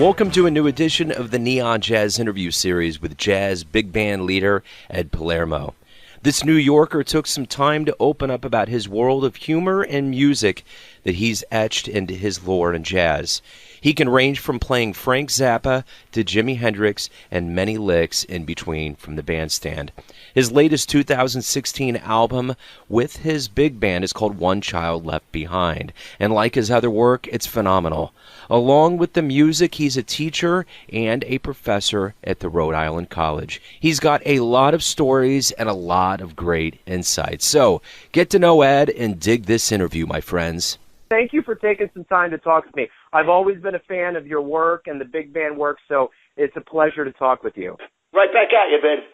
Welcome to a new edition of the Neon Jazz interview series with jazz big band leader Ed Palermo. This New Yorker took some time to open up about his world of humor and music that he's etched into his lore in jazz. He can range from playing Frank Zappa to Jimi Hendrix and many licks in between from the bandstand. His latest 2016 album with his big band is called One Child Left Behind, and like his other work, it's phenomenal. Along with the music, he's a teacher and a professor at the Rhode Island College. He's got a lot of stories and a lot of great insights. So, get to know Ed and dig this interview, my friends. Thank you for taking some time to talk with me. I've always been a fan of your work and the big band work, so it's a pleasure to talk with you. Right back at you, Ben.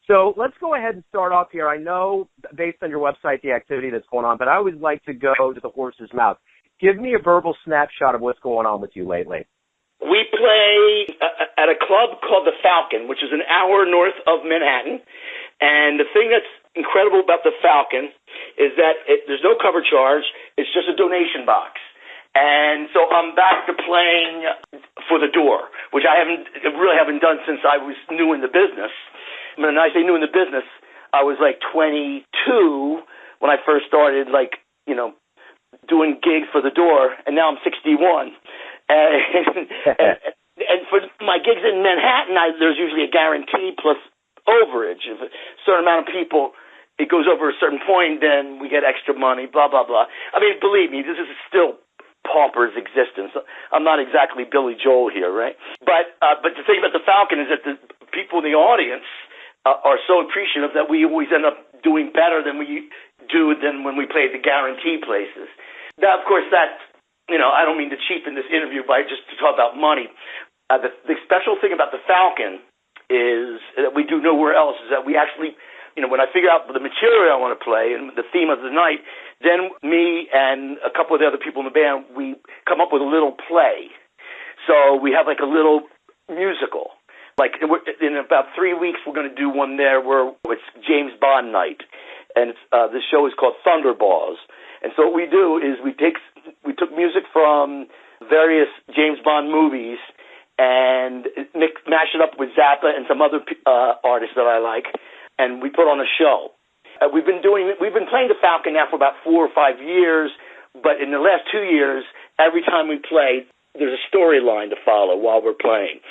So let's go ahead and start off here. I know, based on your website, the activity that's going on, but I always like to go to the horse's mouth. Give me a verbal snapshot of what's going on with you lately. We play at a club called the Falcon, which is an hour north of Manhattan. And the thing that's incredible about the Falcon is that there's no cover charge. It's just a donation box. And so I'm back to playing for the door, which I really haven't done since I was new in the business. When I say new in the business, I was like 22 when I first started, doing gigs for the door, and now I'm 61. And for my gigs in Manhattan, there's usually a guarantee plus overage. If a certain amount of people, it goes over a certain point, then we get extra money, blah, blah, blah. I mean, believe me, this is still pauper's existence. I'm not exactly Billy Joel here, right? But the thing about the Falcon is that the people in the audience are so appreciative that we always end up doing better than we do than when we play the guarantee places. Now, of course, I don't mean to cheapen this interview by just to talk about money. The special thing about the Falcon is that we do nowhere else is that we actually, when I figure out the material I want to play and the theme of the night, then me and a couple of the other people in the band, we come up with a little play. So we have like a little musical. Like in about 3 weeks, we're going to do one there where it's James Bond night, and the show is called Thunderballs. And so what we do is we took music from various James Bond movies and mash it up with Zappa and some other artists that I like, and we put on a show. We've been playing the Falcon now for about 4 or 5 years, but in the last 2 years, every time we play, there's a storyline to follow while we're playing,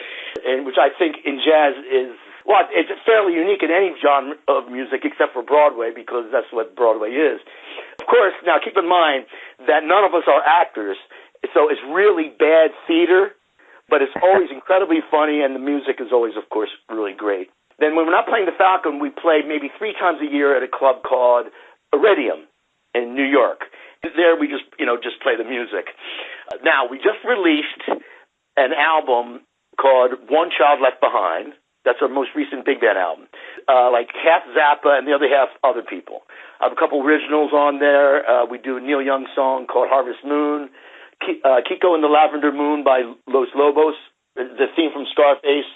and which I think in jazz it's fairly unique in any genre of music except for Broadway, because that's what Broadway is. Of course, now keep in mind that none of us are actors, so it's really bad theater, but it's always incredibly funny, and the music is always, of course, really great. Then when we're not playing the Falcon, we play maybe 3 times a year at a club called Iridium in New York. There we just play the music. Now, we just released an album called One Child Left Behind. That's our most recent big band album. Like half Zappa and the other half other people. I have a couple originals on there. We do a Neil Young song called Harvest Moon. Kiko and the Lavender Moon by Los Lobos, the theme from Scarface.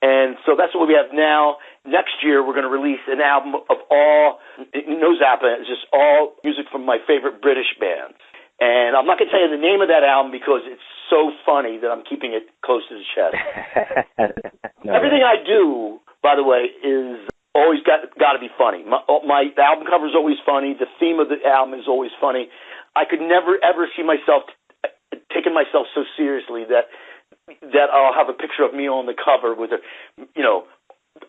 And so that's what we have now. Next year, we're going to release an album of no Zappa, it's just all music from my favorite British bands. And I'm not going to tell you the name of that album because it's so funny that I'm keeping it close to the chest. Everything I do, by the way, is always got to be funny. The album cover is always funny. The theme of the album is always funny. I could never, ever see myself taking myself so seriously that I'll have a picture of me on the cover with a,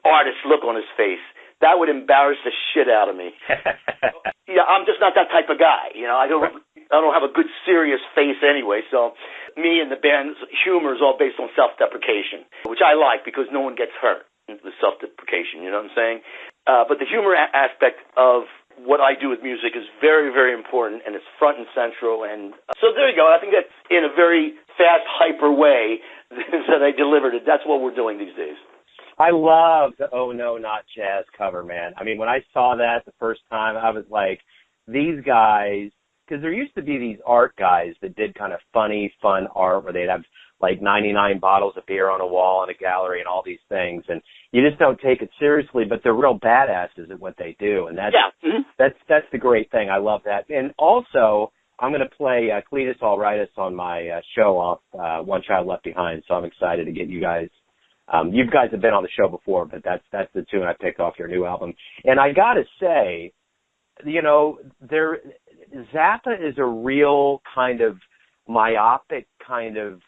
artist look on his face. That would embarrass the shit out of me. Yeah, I'm just not that type of guy. I don't have a good serious face anyway. So me and the band's humor is all based on self-deprecation, which I like because no one gets hurt with self-deprecation. You know what I'm saying? But the humor aspect of what I do with music is very, very important, and it's front and central. And so there you go. I think that's in a very fast, hyper way that I delivered it. That's what we're doing these days. I love the Oh No Not Jazz cover, man. I mean, when I saw that the first time, I was like, these guys, because there used to be these art guys that did kind of funny, fun art where they'd have like 99 bottles of beer on a wall in a gallery and all these things, and you just don't take it seriously, but they're real badasses at what they do, and that's the great thing. I love that. And also, I'm going to play Cletus Alrightus on my show off One Child Left Behind, so I'm excited to get you guys. You guys have been on the show before, but that's the tune I picked off your new album. And I got to say, Zappa is a real kind of myopic kind of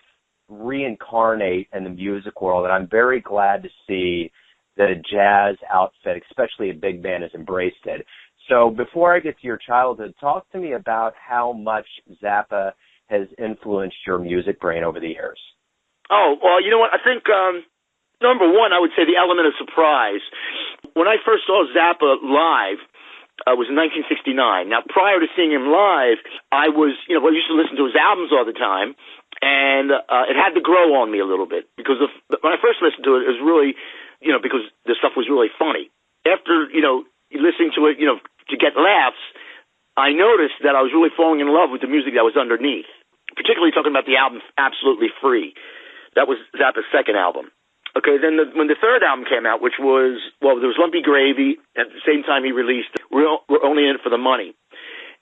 reincarnate in the music world, and I'm very glad to see that a jazz outfit, especially a big band, has embraced it. So before I get to your childhood, talk to me about how much Zappa has influenced your music brain over the years. Oh, well, you know what? I think, number one, I would say the element of surprise. When I first saw Zappa live, it was in 1969. Now, prior to seeing him live, I used to listen to his albums all the time, and it had to grow on me a little bit, because when I first listened to it, it was really, because the stuff was really funny. After, listening to it, to get laughs, I noticed that I was really falling in love with the music that was underneath, particularly talking about the album Absolutely Free. That was Zappa's second album. Okay, then when the third album came out, which was, there was Lumpy Gravy, at the same time he released We're Only In It For The Money.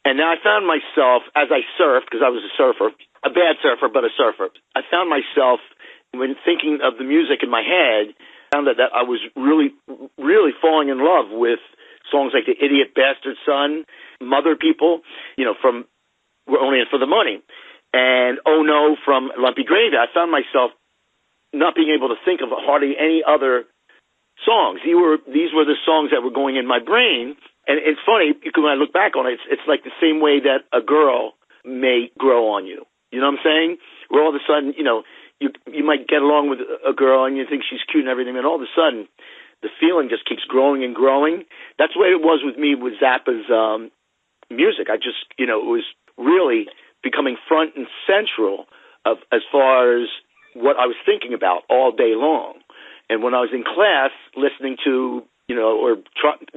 And now I found myself, as I surfed, because I was a surfer, a bad surfer, but a surfer, I found myself, when thinking of the music in my head, found that I was really, really falling in love with songs like The Idiot Bastard Son, Mother People, from We're Only In For The Money, and Oh No from Lumpy Gravy. I found myself not being able to think of hardly any other songs. These were the songs that were going in my brain. And it's funny, because when I look back on it, it's like the same way that a girl may grow on you. You know what I'm saying? Where all of a sudden, you might get along with a girl and you think she's cute and everything, and all of a sudden the feeling just keeps growing and growing. That's the way it was with me with Zappa's music. I just, it was really becoming front and central as far as what I was thinking about all day long. And when I was in class listening to,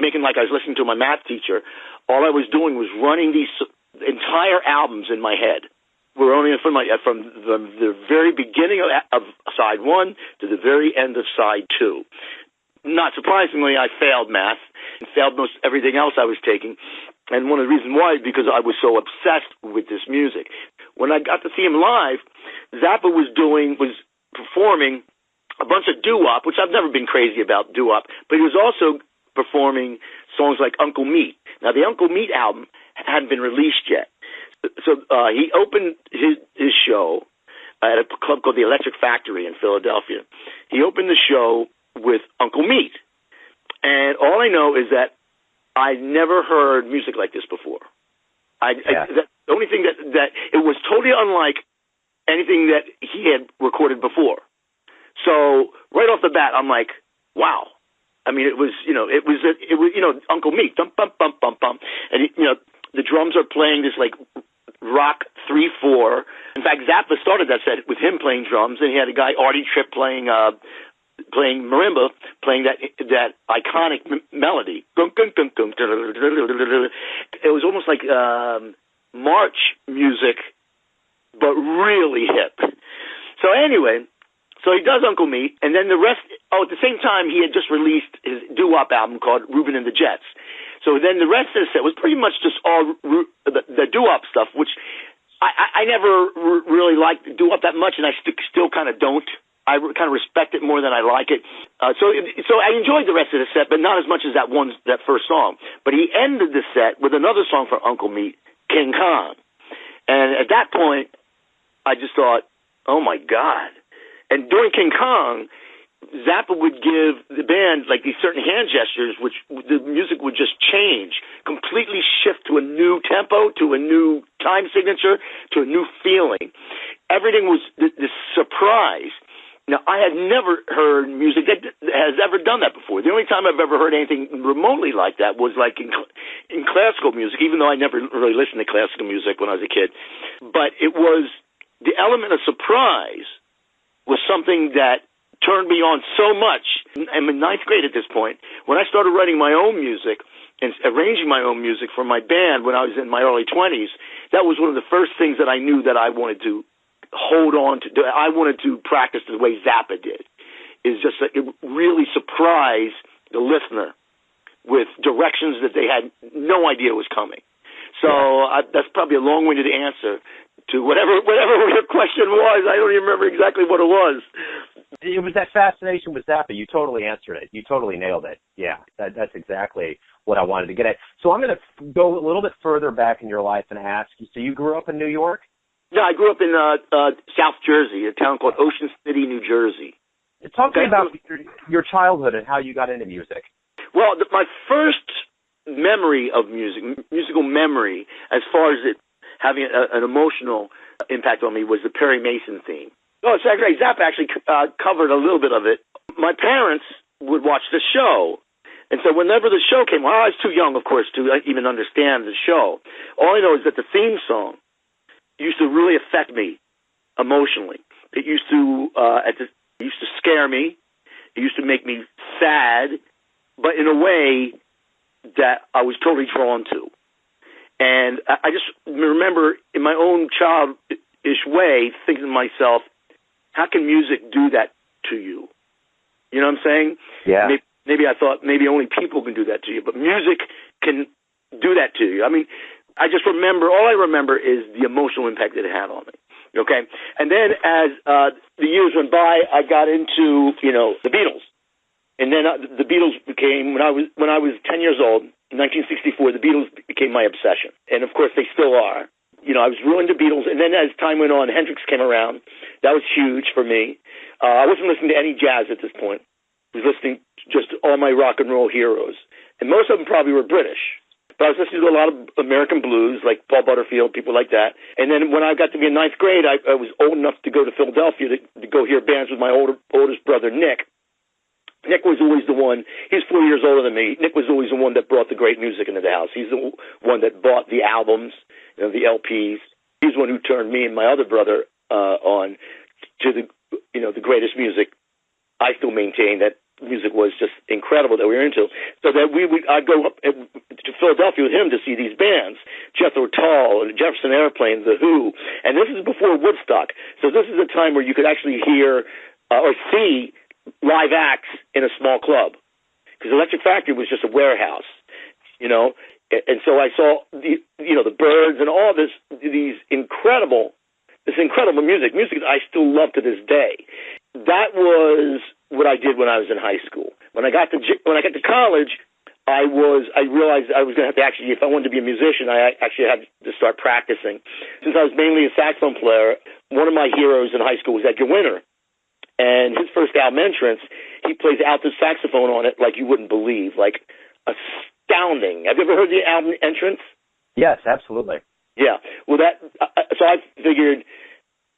making like I was listening to my math teacher, all I was doing was running these entire albums in my head. We're only from the very beginning of side one to the very end of side two. Not surprisingly, I failed math and failed most everything else I was taking. And one of the reasons why is because I was so obsessed with this music. When I got to see him live, Zappa was performing a bunch of doo-wop, which I've never been crazy about doo-wop, but he was also performing songs like Uncle Meat. Now, the Uncle Meat album hadn't been released yet. So he opened his show at a club called the Electric Factory in Philadelphia. He opened the show with Uncle Meat. And all I know is that I never heard music like this before. The only thing that it was totally unlike anything that he had recorded before. So right off the bat, I'm like, wow. I mean, it was Uncle Meat, bum bum bum bum bum, and the drums are playing this like rock 3/4. In fact, Zappa started that set with him playing drums, and he had a guy Artie Tripp playing marimba, playing that iconic melody. It was almost like march music, but really hip. So anyway. So he does Uncle Meat, and then the rest, at the same time, he had just released his doo-wop album called Reuben and the Jets. So then the rest of the set was pretty much just all the doo-wop stuff, which I never really liked doo-wop that much, and I still kind of don't. I kind of respect it more than I like it. So I enjoyed the rest of the set, but not as much as that first song. But he ended the set with another song from Uncle Meat, King Kong. And at that point, I just thought, oh, my God. And during King Kong, Zappa would give the band like these certain hand gestures, which the music would just change, completely shift to a new tempo, to a new time signature, to a new feeling. Everything was this surprise. Now, I had never heard music that has ever done that before. The only time I've ever heard anything remotely like that was like in classical music, even though I never really listened to classical music when I was a kid. But it was the element of surprise was something that turned me on so much. I'm in ninth grade at this point. When I started writing my own music and arranging my own music for my band when I was in my early 20s, that was one of the first things that I knew that I wanted to hold on to. I wanted to practice the way Zappa did, is just it really surprise the listener with directions that they had no idea was coming. So that's probably a long-winded answer to whatever your question was. I don't even remember exactly what it was. It was that fascination with Zappa. You totally answered it. You totally nailed it. Yeah, that's exactly what I wanted to get at. So I'm going to go a little bit further back in your life and ask you, so you grew up in New York? No, I grew up in South Jersey, a town called Ocean City, New Jersey. Talk to me about your childhood and how you got into music. Well, my first memory of musical memory, as far as it having an emotional impact on me, was the Perry Mason theme. Oh, it's actually, Zappa actually covered a little bit of it. My parents would watch the show, and so whenever the show came, I was too young, of course, to even understand the show. All I know is that the theme song used to really affect me emotionally. It used to scare me. It used to make me sad, but in a way that I was totally drawn to. And I just remember in my own childish way thinking to myself, how can music do that to you? You know what I'm saying? Yeah. Maybe I thought maybe only people can do that to you, but music can do that to you. I mean, all I remember is the emotional impact that it had on me. Okay? And then as the years went by, I got into, the Beatles. And then the Beatles became, when I was 10 years old, in 1964, the Beatles became my obsession. And of course, they still are. I was ruined to Beatles. And then as time went on, Hendrix came around. That was huge for me. I wasn't listening to any jazz at this point. I was listening to just all my rock and roll heroes. And most of them probably were British. But I was listening to a lot of American blues, like Paul Butterfield, people like that. And then when I got to be in ninth grade, I was old enough to go to Philadelphia to go hear bands with my oldest brother, Nick. Nick was always the one, he's 4 years older than me. Nick was always the one that brought the great music into the house. He's the one that bought the albums, the LPs. He's the one who turned me and my other brother on to the greatest music. I still maintain that music was just incredible that we were into. So that I'd go up to Philadelphia with him to see these bands, Jethro Tull, Jefferson Airplane, The Who, and this is before Woodstock. So this is a time where you could actually hear or see live acts in a small club, because Electric Factory was just a warehouse, and so I saw the Byrds and all this incredible music that I still love to this day. That was what I did when I was in high school. When I got to college, I realized I was going to have to actually, if I wanted to be a musician, I actually had to start practicing. Since I was mainly a saxophone player, one of my heroes in high school was Edgar Winter. And his first album, Entrance, he plays alto saxophone on it like you wouldn't believe, like astounding. Have you ever heard the album Entrance? Yes, absolutely. Yeah. Well, so I figured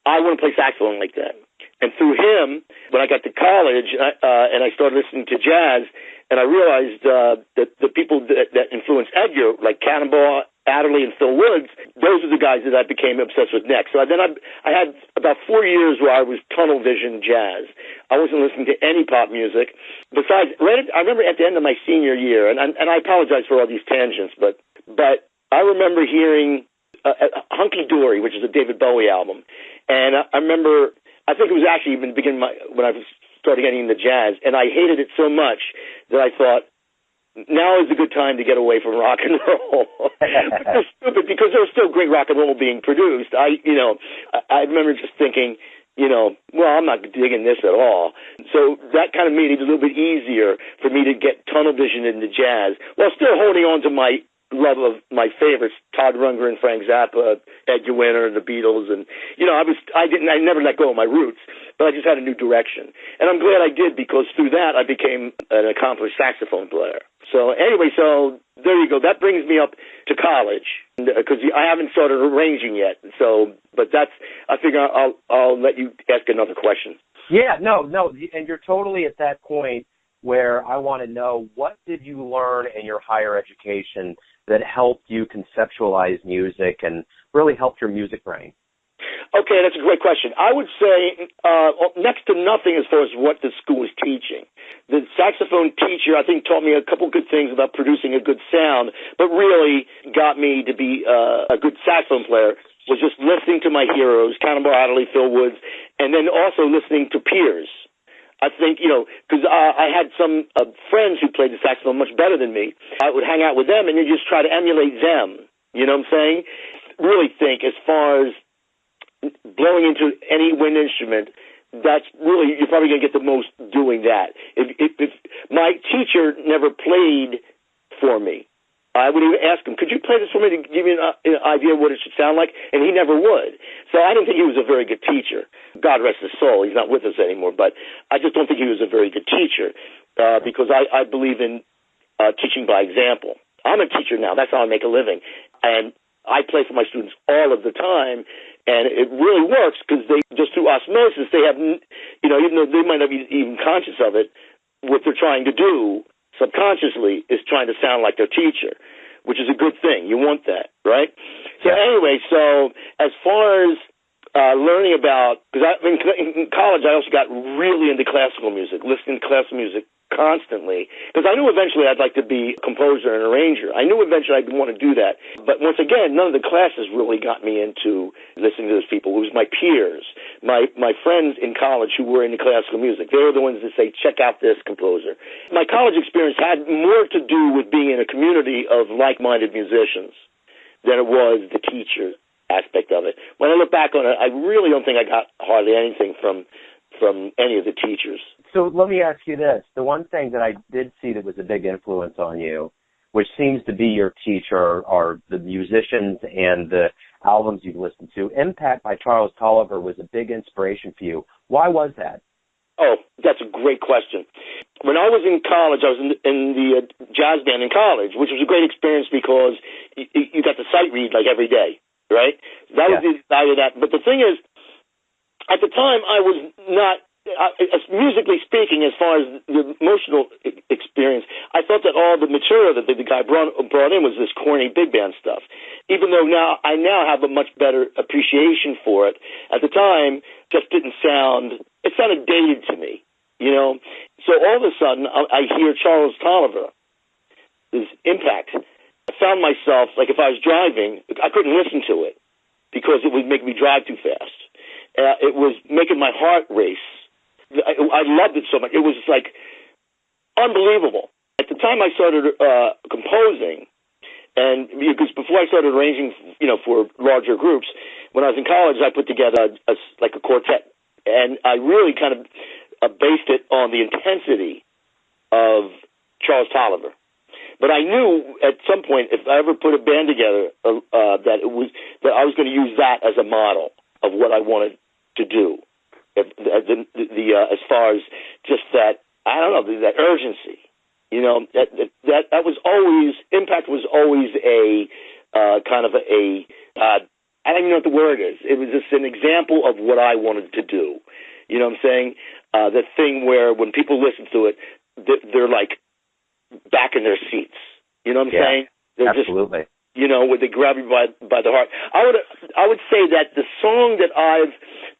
I want to play saxophone like that. And through him, when I got to college and I started listening to jazz, and I realized that the people that influenced Edgar, like Cannonball Adderley and Phil Woods, those are the guys that I became obsessed with next. So then I had about 4 years where I was tunnel vision jazz. I wasn't listening to any pop music. Besides, I remember at the end of my senior year, and I apologize for all these tangents, but I remember hearing Hunky Dory, which is a David Bowie album. And I remember, I think it was actually even when I was starting getting into jazz, and I hated it so much that I thought, now is a good time to get away from rock and roll. Which is stupid because there was still great rock and roll being produced. I remember just thinking, well, I'm not digging this at all. So that kind of made it a little bit easier for me to get tunnel vision into jazz while still holding on to my love of my favorites, Todd Rundgren, Frank Zappa, Edgar Winter, the Beatles, and I never let go of my roots, but I just had a new direction, and I'm glad I did, because through that I became an accomplished saxophone player. So anyway, so there you go. That brings me up to college, because I haven't started arranging yet. So, but I figure I'll let you ask another question. Yeah, no, and you're totally at that point where I want to know, what did you learn in your higher education that helped you conceptualize music and really helped your music brain? Okay, that's a great question. I would say next to nothing as far as what the school is teaching. The saxophone teacher, I think, taught me a couple good things about producing a good sound, but really got me to be a good saxophone player was just listening to my heroes, Cannonball Adderley, Phil Woods, and then also listening to peers. I think, because I had some friends who played the saxophone much better than me. I would hang out with them and you just try to emulate them. You know what I'm saying? Really think as far as blowing into any wind instrument, that's really, you're probably going to get the most doing that. If my teacher never played for me, I would even ask him, could you play this for me to give me an idea of what it should sound like? And he never would. So I didn't think he was a very good teacher. God rest his soul. He's not with us anymore. But I just don't think he was a very good teacher because I believe in teaching by example. I'm a teacher now. That's how I make a living. And I play for my students all of the time. And it really works because they, just through osmosis, they have, you know, even though they might not be even conscious of it, what they're trying to do subconsciously is trying to sound like their teacher, which is a good thing. You want that, right? So anyway, so as far as learning about, because in college I also got really into classical music, listening to classical music constantly, because I knew eventually I'd like to be a composer and arranger. I knew eventually I'd want to do that. But once again, none of the classes really got me into listening to those people. It was my peers, my friends in college who were into classical music. They were the ones that say, check out this composer. My college experience had more to do with being in a community of like-minded musicians than it was the teacher aspect of it. When I look back on it, I really don't think I got hardly anything from any of the teachers. So let me ask you this. The one thing that I did see that was a big influence on you, which seems to be your teacher, are the musicians and the albums you've listened to. Impact by Charles Tolliver was a big inspiration for you. Why was that? Oh, that's a great question. When I was in college, I was in the jazz band in college, which was a great experience because you got to sight read like every day, right? That was the value of that. But the thing is, at the time, I was not, musically speaking, as far as the emotional experience, I thought that all the material that the guy brought in was this corny big band stuff. Even though I now have a much better appreciation for it, at the time, just didn't sound, it sounded dated to me, you know? So all of a sudden, I hear Charles Tolliver, his Impact. I found myself, like if I was driving, I couldn't listen to it because it would make me drive too fast. It was making my heart race. I loved it so much. It was like unbelievable. At the time I started composing, and because before I started arranging, you know, for larger groups, when I was in college, I put together like a quartet, and I really kind of based it on the intensity of Charles Tolliver. But I knew at some point, if I ever put a band together, that I was going to use that as a model of what I wanted to do. As far as just that, I don't know, that urgency, you know, that was always, Impact was always a kind of a, I don't even know what the word is. It was just an example of what I wanted to do. You know what I'm saying? The thing where when people listen to it, they're like back in their seats. You know what I'm saying? They're absolutely. Just, you know, where they grab you by the heart. I would say that the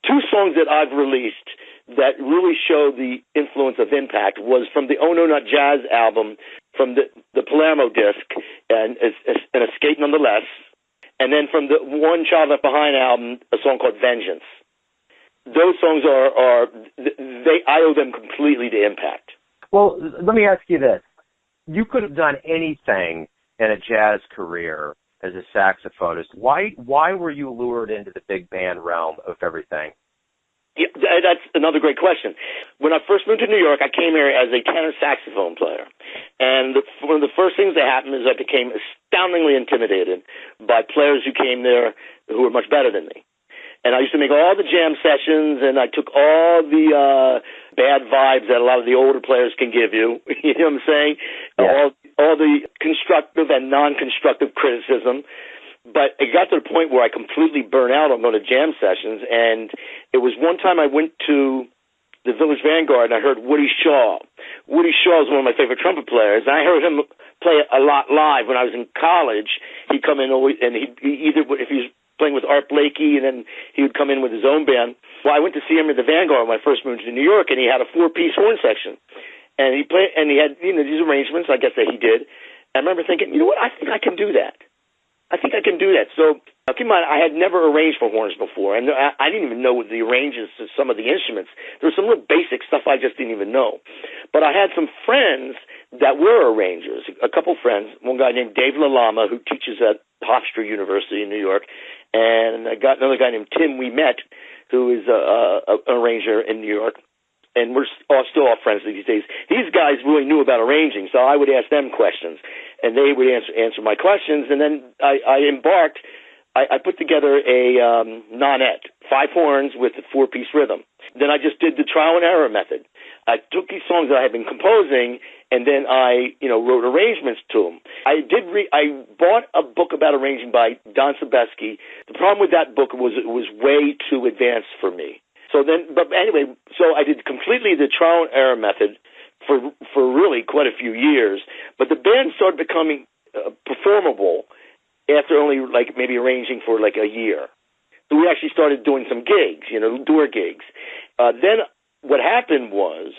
two songs that I've released that really show the influence of Impact was from the Oh No Not Jazz album, from the Palermo disc, and an Escape Nonetheless, and then from the One Child Left Behind album, a song called Vengeance. Those songs I owe them completely to Impact. Well, let me ask you this. You could have done anything in a jazz career as a saxophonist. Why were you lured into the big band realm of everything? Yeah, that's another great question. When I first moved to New York, I came here as a tenor saxophone player. And one of the first things that happened is I became astoundingly intimidated by players who came there who were much better than me. And I used to make all the jam sessions, and I took all the bad vibes that a lot of the older players can give you. You know what I'm saying? Yeah. All the constructive and non-constructive criticism. But it got to the point where I completely burned out on going to jam sessions. And it was one time I went to the Village Vanguard, and I heard Woody Shaw. Woody Shaw is one of my favorite trumpet players. And I heard him play a lot live when I was in college. He'd come in, and he either, if he was playing with Art Blakey, and then he would come in with his own band. Well, I went to see him at the Vanguard when I first moved to New York, and he had a 4-piece horn section. And he had, you know, these arrangements, I guess, that he did. I remember thinking, you know what, I think I can do that. So, keep in mind, I had never arranged for horns before, and I didn't even know the arrangements of some of the instruments. There was some real basic stuff I just didn't even know. But I had some friends that were arrangers, a couple friends, one guy named Dave LaLama, who teaches at Hofstra University in New York, and I got another guy named Tim we met, who is an arranger in New York, and we're still all friends these days. These guys really knew about arranging, so I would ask them questions, and they would answer my questions, and then I embarked. I put together a nonette, 5 horns with a 4-piece rhythm. Then I just did the trial and error method. I took these songs that I had been composing, and then I, wrote arrangements to them. I bought a book about arranging by Don Sebesky. The problem with that book was it was way too advanced for me. So I did completely the trial and error method for really quite a few years. But the band started becoming performable after only maybe arranging for a year. So we actually started doing some gigs, door gigs. Then what happened was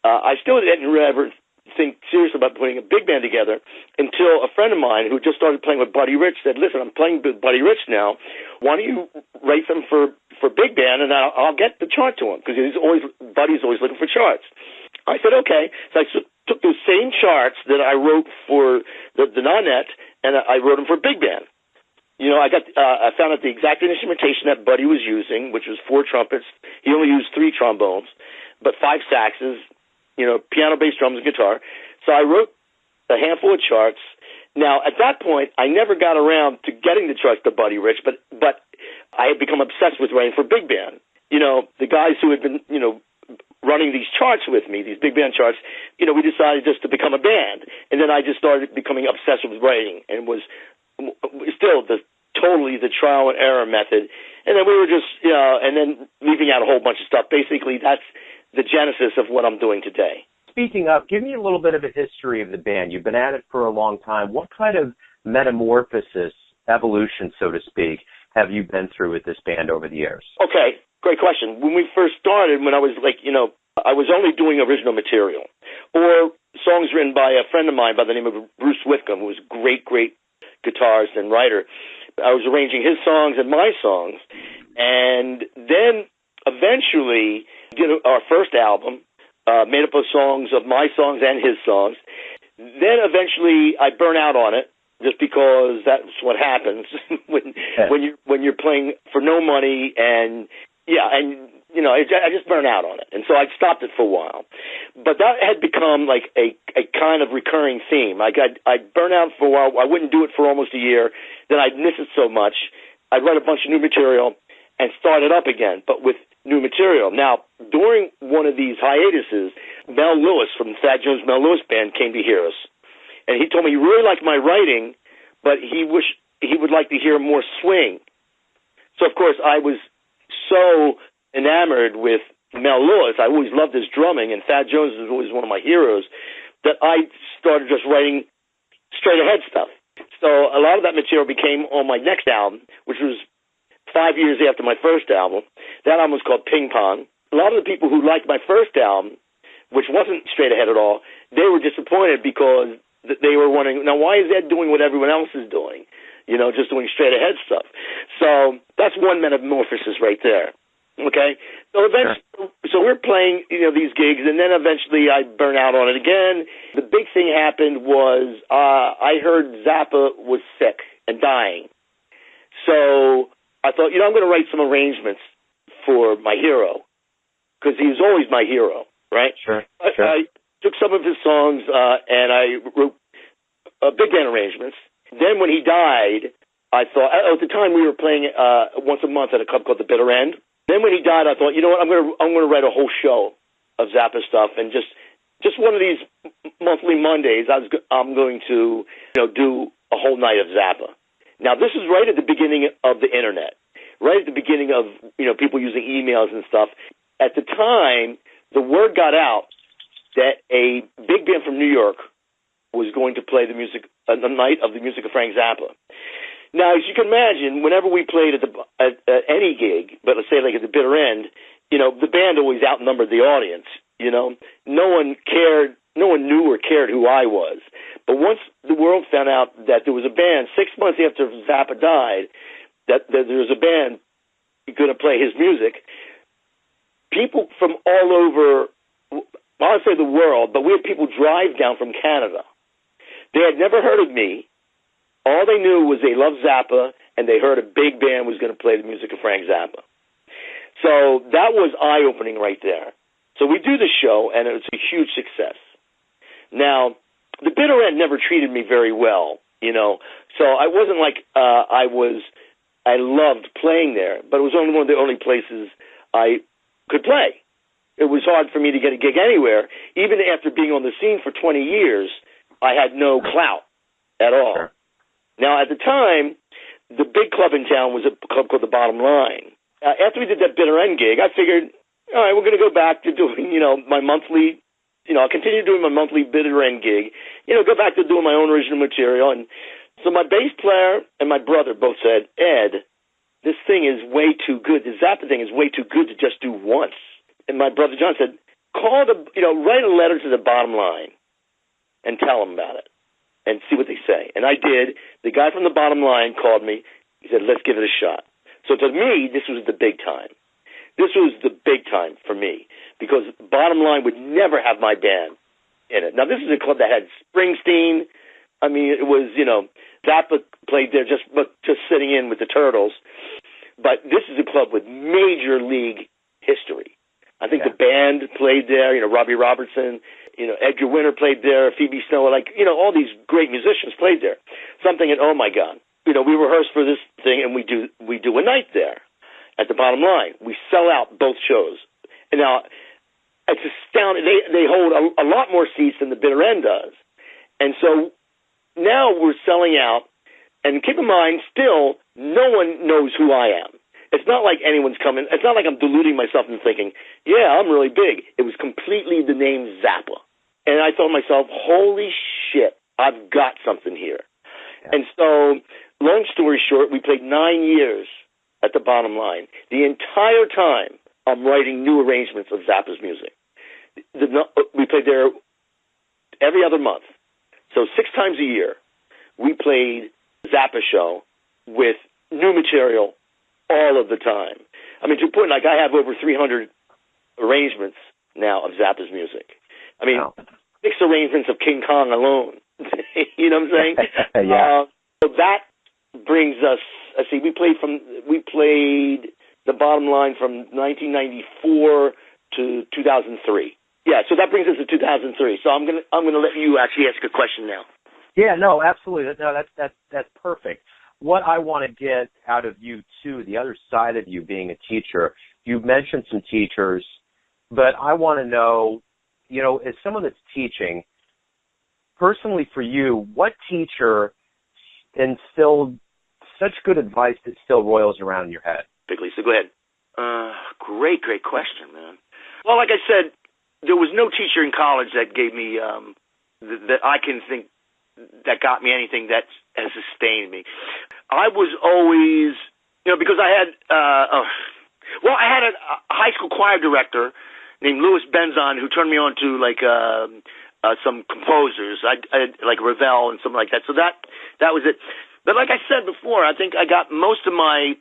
I still didn't ever think seriously about putting a big band together until a friend of mine who just started playing with Buddy Rich said, "Listen, I'm playing with Buddy Rich now. Why don't you write them for big band, and I'll get the chart to him," because Buddy's always looking for charts. I said, okay. So I took those same charts that I wrote for the nonette, and I wrote them for big band. I found out the exact instrumentation that Buddy was using, which was 4 trumpets. He only used 3 trombones, but 5 saxes, piano, bass, drums, and guitar. So I wrote a handful of charts. Now, at that point, I never got around to getting the charts to Buddy Rich, but I had become obsessed with writing for big band. The guys who had been, running these charts with me, these big band charts, we decided just to become a band. And then I just started becoming obsessed with writing and was still totally the trial and error method. And then we were just, and then leaving out a whole bunch of stuff. Basically, that's the genesis of what I'm doing today. Speaking of, give me a little bit of a history of the band. You've been at it for a long time. What kind of metamorphosis, evolution, so to speak, have you been through with this band over the years? Okay, great question. When we first started, when I was I was only doing original material or songs written by a friend of mine by the name of Bruce Whitcomb, who was a great guitarist and writer. I was arranging his songs and my songs. And then eventually did our first album, made up of songs of my songs and his songs. Then eventually I burn out on it, just because that's what happens when you're playing for no money, and I just burn out on it, and so I stopped it for a while. But that had become like a kind of recurring theme. I'd burn out for a while. I wouldn't do it for almost a year. Then I'd miss it so much. I'd write a bunch of new material and start it up again, but with new material. Now, during one of these hiatuses, Mel Lewis from Thad Jones' Mel Lewis Band came to hear us. And he told me he really liked my writing, but he wished he would like to hear more swing. So, of course, I was so enamored with Mel Lewis. I always loved his drumming, and Thad Jones was always one of my heroes, that I started just writing straight-ahead stuff. So a lot of that material became on my next album, which was 5 years after my first album. That album was called Ping Pong. A lot of the people who liked my first album, which wasn't straight-ahead at all, they were disappointed because they were wondering, now why is Ed doing what everyone else is doing? Just doing straight ahead stuff. So that's one metamorphosis right there. Okay? So eventually, so we're playing, these gigs, and then eventually I burn out on it again. The big thing happened was I heard Zappa was sick and dying. So I thought, I'm going to write some arrangements for my hero, because he was always my hero, right? Sure. I took some of his songs and I wrote big band arrangements. Then when he died, I thought, at the time we were playing once a month at a club called The Bitter End. Then when he died, I thought, you know what, I'm going to write a whole show of Zappa stuff, and just one of these monthly Mondays, I'm going to do a whole night of Zappa. Now this is right at the beginning of the internet, right at the beginning of people using emails and stuff. At the time, the word got out that a big band from New York was going to play the night of the music of Frank Zappa. Now, as you can imagine, whenever we played at any gig, but let's say like at the Bitter End, the band always outnumbered the audience. No one cared, no one knew or cared who I was. But once the world found out that there was a band 6 months after Zappa died, that there was a band going to play his music, people from all over, I would say the world, but we had people drive down from Canada. They had never heard of me, All they knew was they loved Zappa, and they heard a big band was going to play the music of Frank Zappa. So that was eye-opening right there. So we do the show, and it's a huge success. Now, the bitter end never treated me very well, you know. So I wasn't like I loved playing there, but it was only one of the only places I could play. It was hard for me to get a gig anywhere. Even after being on the scene for 20 years, I had no clout at all. Sure. Now, at the time, the big club in town was a club called The Bottom Line. After we did that bitter end gig, I figured, all right, we're going to go back to doing, my monthly, I'll continue doing my monthly bitter end gig, go back to doing my own original material. And so my bass player and my brother both said, Ed, this thing is way too good. The Zappa thing is way too good to just do once. And my brother John said, write a letter to The Bottom Line and tell them about it and see what they say. And I did. The guy from The Bottom Line called me. He said, let's give it a shot. So to me, this was the big time. This was the big time for me because Bottom Line would never have my band in it. Now, this is a club that had Springsteen. I mean, it was, Zappa played there just sitting in with the Turtles. But this is a club with major league history. I think the band played there, Robbie Robertson, Edgar Winter played there, Phoebe Snow, all these great musicians played there. Something, oh my God. We rehearse for this thing, and we do a night there at The Bottom Line. We sell out both shows. And now, it's astounding. They hold a lot more seats than the bitter end does. And so now we're selling out. And keep in mind, still, no one knows who I am. It's not like anyone's coming. It's not like I'm deluding myself and thinking, yeah, I'm really big. It was completely the name Zappa. And I thought to myself, holy shit, I've got something here. Yeah. And so, long story short, we played 9 years at The Bottom Line. The entire time, I'm writing new arrangements of Zappa's music. We played there every other month. So 6 times a year, we played Zappa show with new material all of the time. I mean, to a point, I have over 300 arrangements now of Zappa's music. I mean, wow. 6 arrangements of King Kong alone. You know what I'm saying? Yeah. So that brings us. We played The Bottom Line from 1994 to 2003. Yeah, so that brings us to 2003. So I'm gonna let you actually ask a question now. Yeah, no, absolutely. No, that's perfect. What I want to get out of you too, the other side of you being a teacher. You've mentioned some teachers, but I want to know, as someone that's teaching, personally for you, what teacher instilled such good advice that still roils around in your head? Bigly, so go ahead. Great question, man. Well, like I said, there was no teacher in college that gave me, that I can think, that got me anything that has sustained me. I was always, because I had, I had a high school choir director named Louis Benzon who turned me on to some composers, I like Ravel and something like that. So that was it. But like I said before, I think I got most of my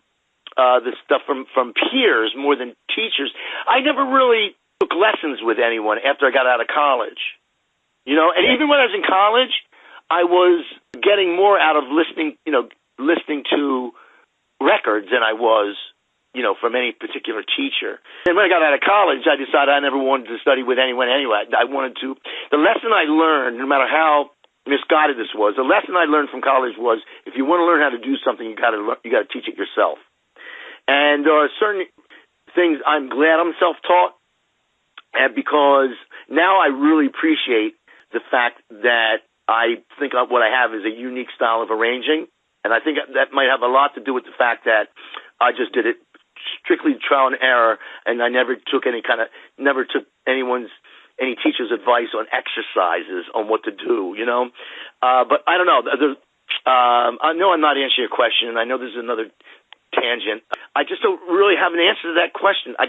the stuff from peers more than teachers. I never really took lessons with anyone after I got out of college, And even when I was in college, I was getting more out of listening to records than I was, from any particular teacher. And when I got out of college, I decided I never wanted to study with anyone anyway. The lesson I learned, no matter how misguided this was, the lesson I learned from college was, if you want to learn how to do something, you got to teach it yourself. And there are certain things I'm glad I'm self-taught, because now I really appreciate the fact that I think what I have is a unique style of arranging, and I think that might have a lot to do with the fact that I just did it strictly trial and error, and I never took any teacher's advice on exercises on what to do, But I don't know. I know I'm not answering your question, and I know this is another tangent. I just don't really have an answer to that question. I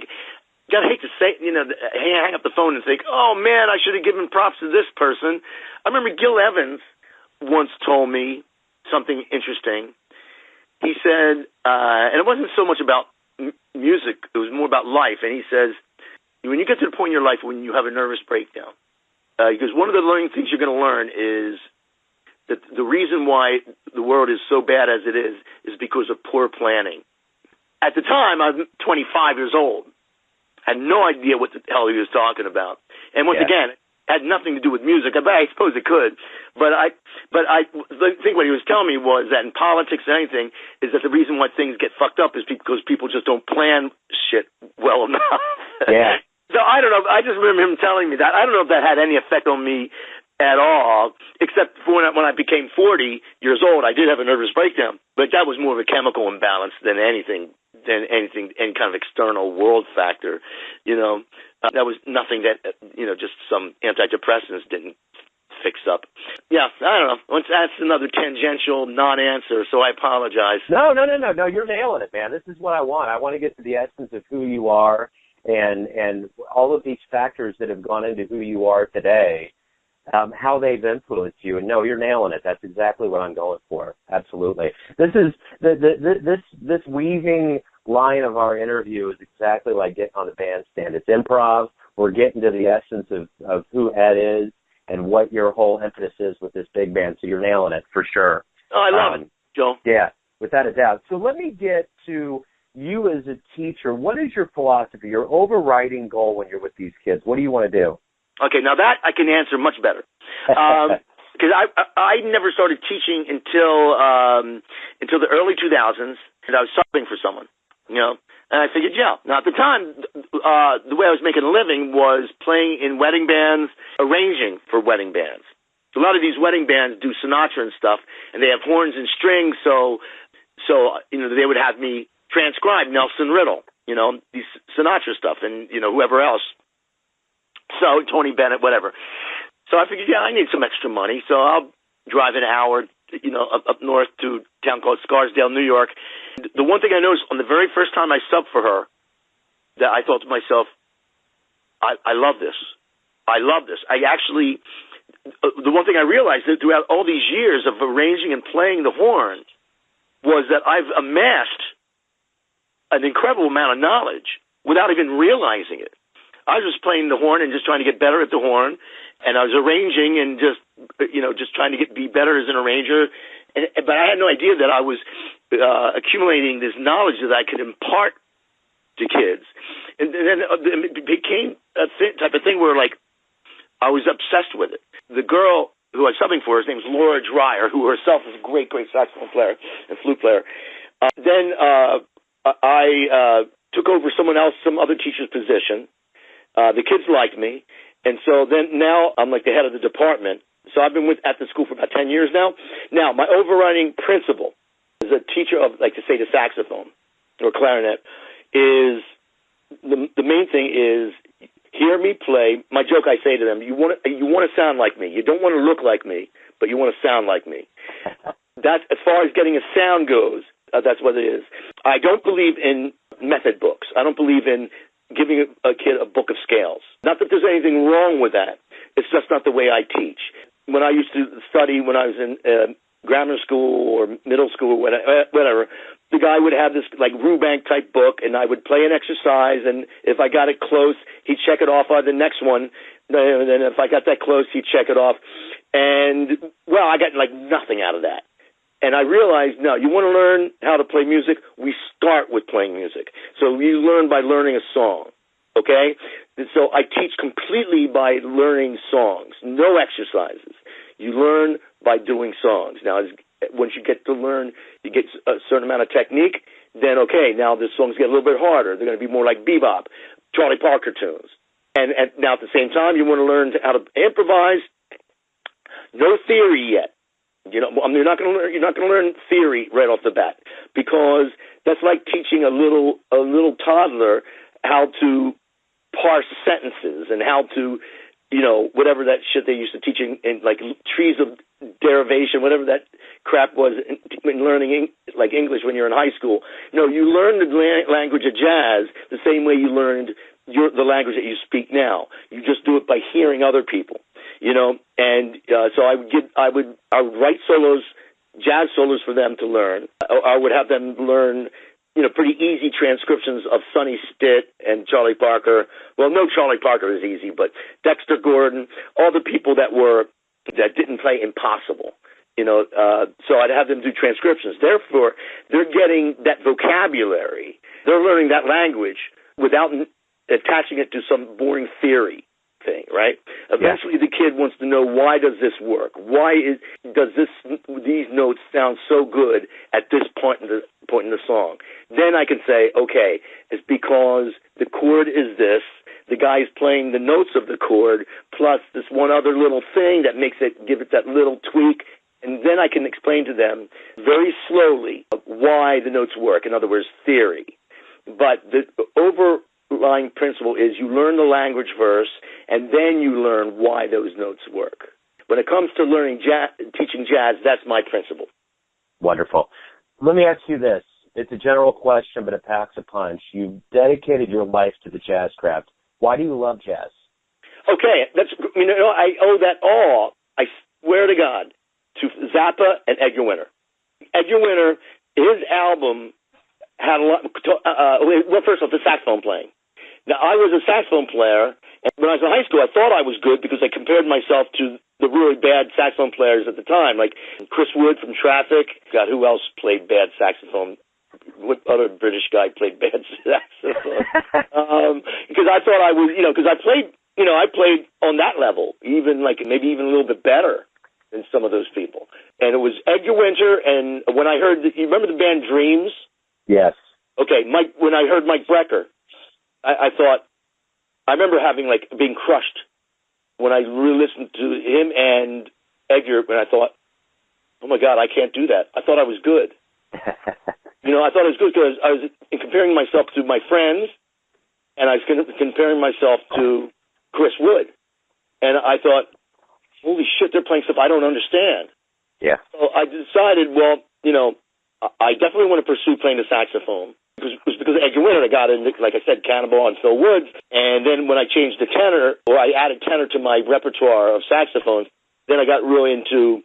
hate to say, hang up the phone and think, oh man, I should have given props to this person. I remember Gil Evans once told me something interesting. He said, and it wasn't so much about music, it was more about life. And he says, when you get to the point in your life when you have a nervous breakdown, because one of the learning things you're going to learn is that the reason why the world is so bad as it is because of poor planning. At the time, I'm 25 years old. I had no idea what the hell he was talking about. And once again, it had nothing to do with music. I suppose it could. But I think what he was telling me was that in politics and anything is that the reason why things get fucked up is because people just don't plan shit well enough. Yeah. So I don't know. I just remember him telling me that. I don't know if that had any effect on me at all, except for when I became 40 years old, I did have a nervous breakdown. But that was more of a chemical imbalance than anything, any kind of external world factor. That was nothing that, just some antidepressants didn't fix up. Yeah, I don't know. That's another tangential non-answer, so I apologize. No, you're nailing it, man. This is what I want. I want to get to the essence of who you are and all of these factors that have gone into who you are today, how they've influenced you. And no, you're nailing it. That's exactly what I'm going for. Absolutely. This is this weaving line of our interview is exactly like getting on the bandstand. It's improv. We're getting to the essence of who Ed is and what your whole emphasis is with this big band. So you're nailing it for sure. Oh, I love it, Joe. Yeah, without a doubt. So let me get to you as a teacher. What is your philosophy, your overriding goal when you're with these kids? What do you want to do? Okay, now that I can answer much better. Because I never started teaching until the early 2000s, and I was subbing for someone, And I figured, Now, at the time, the way I was making a living was playing in wedding bands, arranging for wedding bands. A lot of these wedding bands do Sinatra and stuff, and they have horns and strings, so they would have me transcribe Nelson Riddle, these Sinatra stuff, and, whoever else. So, Tony Bennett, whatever. So I figured, I need some extra money, so I'll drive an hour, up north to a town called Scarsdale, New York. The one thing I noticed on the very first time I subbed for her, that I thought to myself, I love this. I love this. I actually, the one thing I realized that throughout all these years of arranging and playing the horn was that I've amassed an incredible amount of knowledge without even realizing it. I was just playing the horn and just trying to get better at the horn, and I was arranging and just trying to be better as an arranger. But I had no idea that I was accumulating this knowledge that I could impart to kids. And then it became a type of thing where, I was obsessed with it. The girl who I was subbing for, her name was Laura Dreyer, who herself is a great, great saxophone player and flute player. Then I took over some other teacher's position. The kids liked me, and so now I'm like the head of the department. So I've been at the school for about 10 years now. Now, my overriding principle as a teacher of, the saxophone or clarinet is the main thing is hear me play. My joke I say to them, you want to sound like me. You don't want to look like me, but you want to sound like me. That's as far as getting a sound goes. That's what it is. I don't believe in method books. I don't believe in giving a kid a book of scales. Not that there's anything wrong with that. It's just not the way I teach. When I used to study, when I was in grammar school or middle school or whatever, the guy would have this Rubank type book, and I would play an exercise, and if I got it close, he'd check it off on the next one. And then if I got that close, he'd check it off. And, I got nothing out of that. And I realized, no, you want to learn how to play music? We start with playing music. So you learn by learning a song, okay? And so I teach completely by learning songs, no exercises. You learn by doing songs. Now, once you get to learn, you get a certain amount of technique, then, okay, now the songs get a little bit harder. They're going to be more like bebop, Charlie Parker tunes. And now at the same time, you want to learn how to improvise. No theory yet. You're not going to learn theory right off the bat, because that's like teaching a little toddler how to parse sentences and how to, whatever that shit they used to teach in trees of derivation, whatever that crap was in learning English when you're in high school. No, you learn the language of jazz the same way you learned the language that you speak now. You just do it by hearing other people. So I would write solos, jazz solos for them to learn. I would have them learn, pretty easy transcriptions of Sonny Stitt and Charlie Parker. Well, no, Charlie Parker is easy, but Dexter Gordon, all the people that didn't play impossible. So I'd have them do transcriptions. Therefore, they're getting that vocabulary. They're learning that language without attaching it to some boring theory thing, right? Eventually, the kid wants to know, why does this work? Does these notes sound so good at this point in the song? Then I can say, okay, it's because the chord is this. The guy's playing the notes of the chord plus this one other little thing that give it that little tweak. And then I can explain to them very slowly why the notes work. In other words, theory. But the overlying principle is you learn the language first, and then you learn why those notes work. When it comes to learning teaching jazz, that's my principle. Wonderful. Let me ask you this. It's a general question, but it packs a punch. You've dedicated your life to the jazz craft. Why do you love jazz? Okay, I owe that all, I swear to God, to Zappa and Edgar Winter. Edgar Winter, his album had a lot. Well, first off, the saxophone playing. Now, I was a saxophone player, and when I was in high school, I thought I was good because I compared myself to the really bad saxophone players at the time, like Chris Wood from Traffic. God, who else played bad saxophone? What other British guy played bad saxophone? Because I thought I was, because I played on that level, maybe even a little bit better than some of those people. And it was Edgar Winter, and when I heard, you remember the band Dreams? Yes. Okay, when I heard Mike Brecker, I thought, I remember being crushed when I re-listened to him and Edgar, and I thought, oh my God, I can't do that. I thought I was good. I thought I was good because I was comparing myself to my friends, and I was comparing myself to Chris Wood. And I thought, holy shit, they're playing stuff I don't understand. Yeah. So I decided, I definitely want to pursue playing the saxophone. It was because of Edgar Winter I got into, like I said, Cannonball and Phil Woods. And then when I changed the tenor, or I added tenor to my repertoire of saxophones, then I got really into,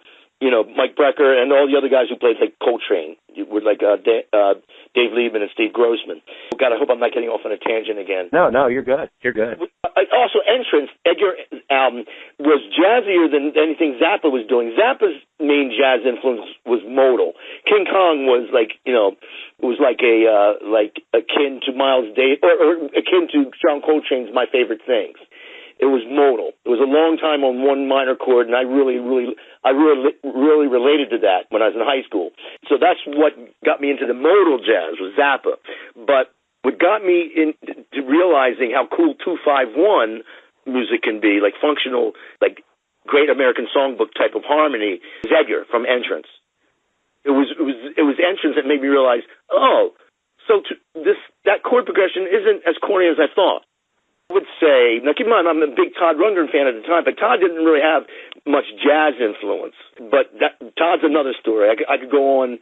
Mike Brecker and all the other guys who played like Coltrane, with Dave Liebman and Steve Grossman. God, I hope I'm not getting off on a tangent again. No, you're good. You're good. Also, Entrance, Edgar's album was jazzier than anything Zappa was doing. Zappa's main jazz influence was modal. King Kong was akin to Miles Davis, or akin to John Coltrane's My Favorite Things. It was modal. It was a long time on one minor chord, and I really related to that when I was in high school. So that's what got me into the modal jazz, was Zappa. But what got me into realizing how cool 2-5-1 music can be, like functional, like Great American Songbook type of harmony, is Edgar from Entrance. It was Entrance that made me realize, that chord progression isn't as corny as I thought. I would say, now keep in mind, I'm a big Todd Rundgren fan at the time, but Todd didn't really have much jazz influence. But Todd's another story. I could go on.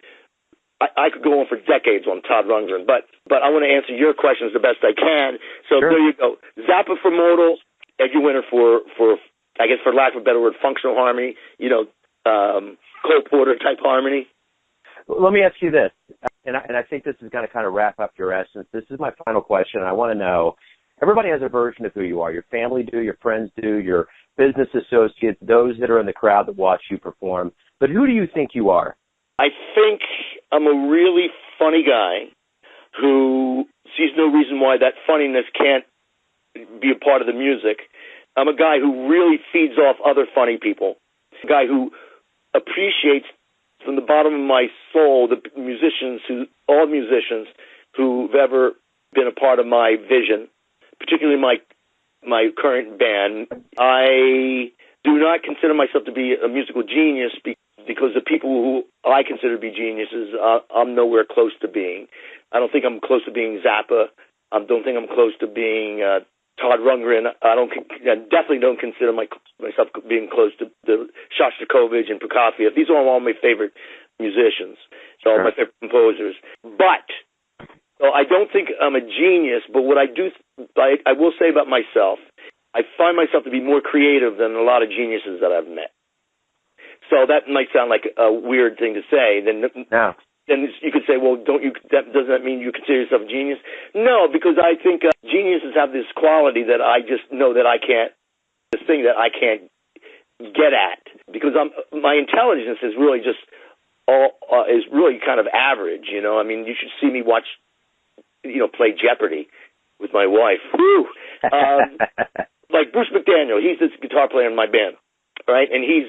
I could go on for decades on Todd Rundgren, but I want to answer your questions the best I can. So Sure. There you go. Zappa for modal, Edgar Winter for I guess for lack of a better word, functional harmony. Cole Porter type harmony. Let me ask you this, and I think this is going to kind of wrap up your essence. This is my final question. I want to know. Everybody has a version of who you are. Your family do, your friends do, your business associates, those that are in the crowd that watch you perform. But who do you think you are? I think I'm a really funny guy who sees no reason why that funniness can't be a part of the music. I'm a guy who really feeds off other funny people. A guy who appreciates from the bottom of my soul all musicians who've ever been a part of my vision. Particularly my current band. I do not consider myself to be a musical genius because the people who I consider to be geniuses, I'm nowhere close to being. I don't think I'm close to being Zappa. I don't think I'm close to being Todd Rundgren. I definitely don't consider myself being close to the Shostakovich and Prokofiev. These are all my favorite musicians, all my favorite composers. But so I don't think I'm a genius, but what I will say about myself, I find myself to be more creative than a lot of geniuses that I've met. So that might sound like a weird thing to say. Then you could say, well, doesn't that mean you consider yourself a genius? No, because I think geniuses have this quality that I just know that this thing that I can't get at. because my intelligence is really just is really kind of average. I mean, you should see me watch, play Jeopardy with my wife. Whew. Like Bruce McDaniel, he's the guitar player in my band, right? And he's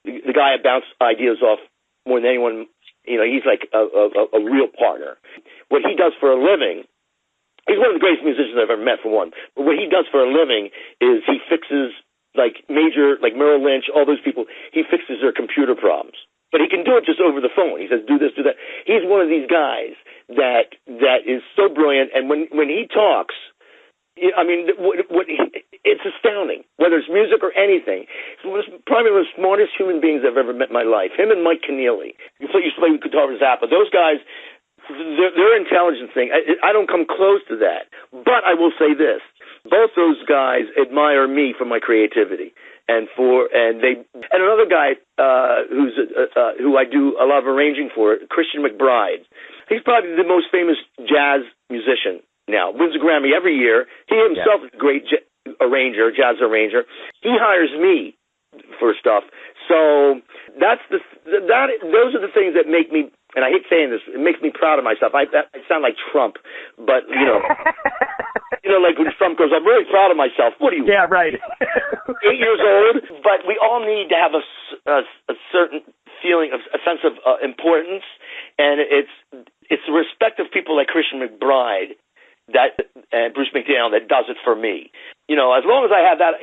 the guy I bounce ideas off more than anyone. He's like a real partner. What he does for a living, he's one of the greatest musicians I've ever met, for one. But what he does for a living is he fixes like Merrill Lynch, all those people. He fixes their computer problems. But he can do it just over the phone. He says, do this, do that. He's one of these guys that is so brilliant. And when he talks, I mean, it's astounding, whether it's music or anything. He's probably one of the smartest human beings I've ever met in my life. Him and Mike Keneally. You used to play guitar with Zappa. Those guys, their intelligence thing, I don't come close to that. But I will say this. Both those guys admire me for my creativity. And another guy who I do a lot of arranging for, Christian McBride. He's probably the most famous jazz musician now. Wins a Grammy every year. He himself is a great jazz arranger. He hires me for stuff. So those are the things that make me. And I hate saying this. It makes me proud of myself. I sound like Trump, but like when Trump goes, "I'm really proud of myself." What are you? Yeah, right. 8 years old. But we all need to have a certain feeling, a sense of importance, and it's the respect of people like Christian McBride and Bruce McDaniel that does it for me. As long as I have that,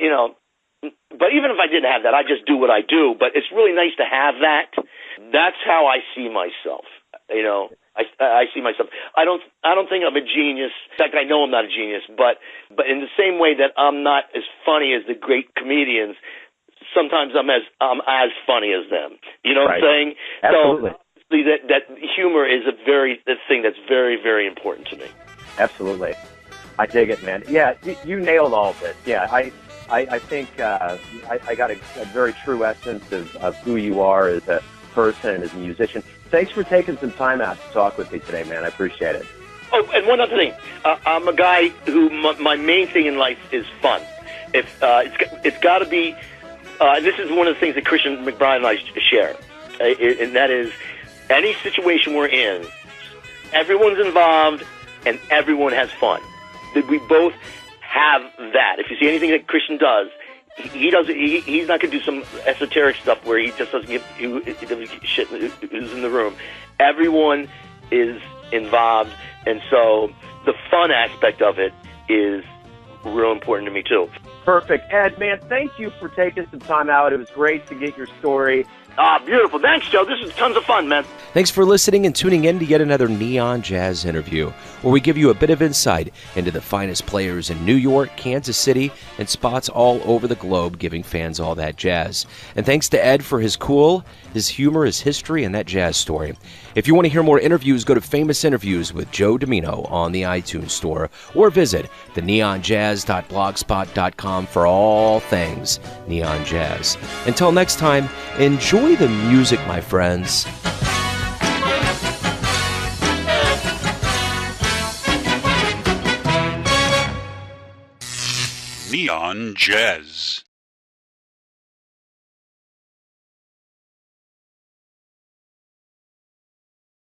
But even if I didn't have that, I just do what I do. But it's really nice to have that. That's how I see myself. I see myself. I don't think I'm a genius. In fact, I know I'm not a genius. But in the same way that I'm not as funny as the great comedians, sometimes I'm as funny as them. You know what I'm saying? Absolutely. So that humor is a thing that's very, very important to me. Absolutely. I dig it, man. Yeah, you nailed all of it. Yeah, I think I got a very true essence of who you are as a person and as a musician. Thanks for taking some time out to talk with me today, man. I appreciate it. Oh, and one other thing. I'm a guy who my main thing in life is fun. It's got to be. This is one of the things that Christian McBride and I share, and that is any situation we're in, everyone's involved and everyone has fun. That we both have that. If you see anything that Christian does, he does. He's not going to do some esoteric stuff where he just doesn't give shit who's in the room. Everyone is involved, and so the fun aspect of it is real important to me too. Perfect. Ed, man, thank you for taking some time out. It was great to get your story. Beautiful. Thanks, Joe. This is tons of fun, man. Thanks for listening and tuning in to yet another Neon Jazz interview, where we give you a bit of insight into the finest players in New York, Kansas City, and spots all over the globe, giving fans all that jazz. And thanks to Ed for his humor, his history, and that jazz story. If you want to hear more interviews, go to Famous Interviews with Joe Domino on the iTunes Store, or visit theneonjazz.blogspot.com for all things Neon Jazz. Until next time, enjoy the music, my friends. Neon Jazz.